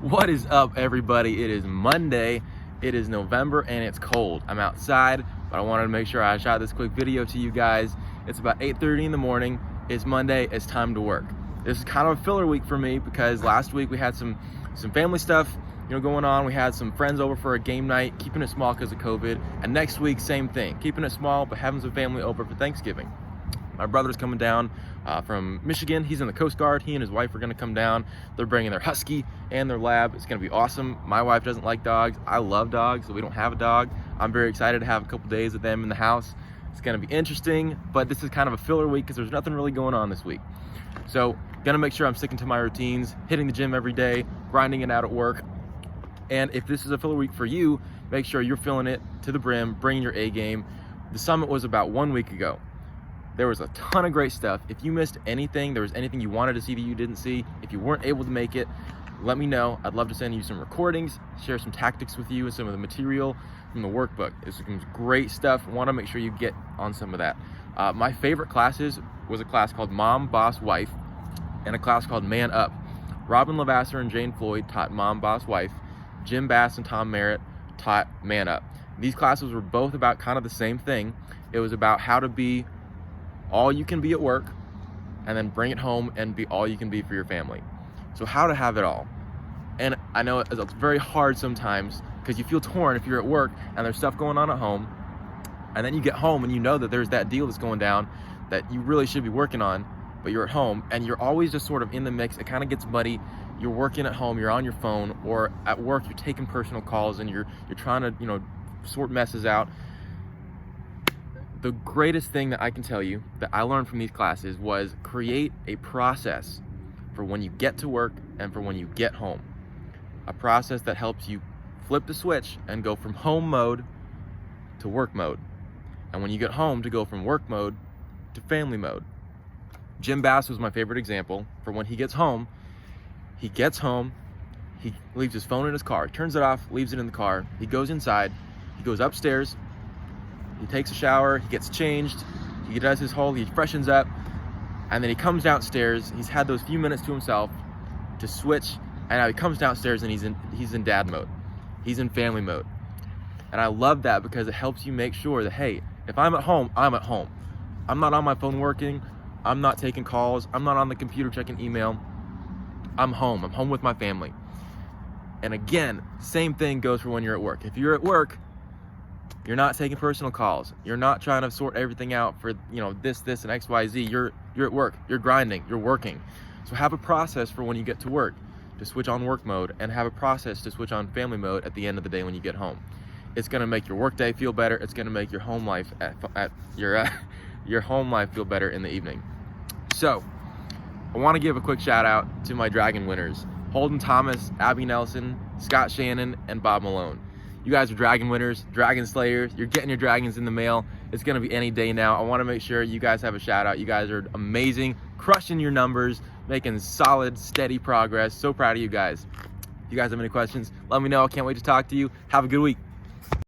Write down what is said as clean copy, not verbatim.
What is up, everybody? It is Monday, it is November, and it's cold. I'm outside, but I wanted to make sure I shot this quick video to you guys. It's about 8:30 in the morning. It's Monday, it's time to work. This is kind of a filler week for me because last week we had some family stuff going on. We had some friends over for a game night, keeping it small because of COVID. And next week, same thing, keeping it small, but having some family over for Thanksgiving. My brother's coming down from Michigan. He's in the Coast Guard. He and his wife are gonna come down. They're bringing their husky and their lab. It's gonna be awesome. My wife doesn't like dogs. I love dogs, so we don't have a dog. I'm very excited to have a couple days with them in the house. It's gonna be interesting, but this is kind of a filler week because there's nothing really going on this week. So gonna make sure I'm sticking to my routines, hitting the gym every day, grinding it out at work. And if this is a filler week for you, make sure you're filling it to the brim, bringing your A game. The summit was about 1 week ago. There was a ton of great stuff. If you missed anything, there was anything you wanted to see that you didn't see, if you weren't able to make it, let me know. I'd love to send you some recordings, share some tactics with you and some of the material from the workbook. It's some great stuff. I want to make sure you get on some of that. My favorite classes was a class called Mom, Boss, Wife and a class called Man Up. Robin Lavasser and Jane Floyd taught Mom, Boss, Wife. Jim Bass and Tom Merritt taught Man Up. These classes were both about kind of the same thing. It was about how to be all you can be at work and then bring it home and be all you can be for your family. So how to have it all. And I know it's very hard sometimes because you feel torn if you're at work and there's stuff going on at home, and then you get home and you know that there's that deal that's going down that you really should be working on, but you're at home and you're always just sort of in the mix. It kind of gets muddy. You're working at home, you're on your phone, or at work you're taking personal calls and you're trying to sort messes out. The greatest thing that I can tell you that I learned from these classes was create a process for when you get to work and for when you get home. A process that helps you flip the switch and go from home mode to work mode. And when you get home, to go from work mode to family mode. Jim Bass was my favorite example. For when he gets home, he leaves his phone in his car, turns it off, leaves it in the car. He goes inside, he goes upstairs, he takes a shower, he gets changed, he does his whole, he freshens up, and then he comes downstairs. He's had those few minutes to himself to switch, and now he comes downstairs and he's in dad mode. He's in family mode. And I love that because it helps you make sure that, hey, if I'm at home, I'm at home. I'm not on my phone working, I'm not taking calls, I'm not on the computer checking email. I'm home with my family. And again, same thing goes for when you're at work. If you're at work, you're not taking personal calls. You're not trying to sort everything out for, this, and XYZ. You're at work, you're grinding, you're working. So have a process for when you get to work to switch on work mode, and have a process to switch on family mode at the end of the day when you get home. It's gonna make your work day feel better. It's gonna make your home life your home life feel better in the evening. So I wanna give a quick shout out to my Dragon winners, Holden Thomas, Abby Nelson, Scott Shannon, and Bob Malone. You guys are Dragon winners, Dragon Slayers. You're getting your dragons in the mail. It's gonna be any day now. I wanna make sure you guys have a shout out. You guys are amazing, crushing your numbers, making solid, steady progress. So proud of you guys. If you guys have any questions, let me know. I can't wait to talk to you. Have a good week.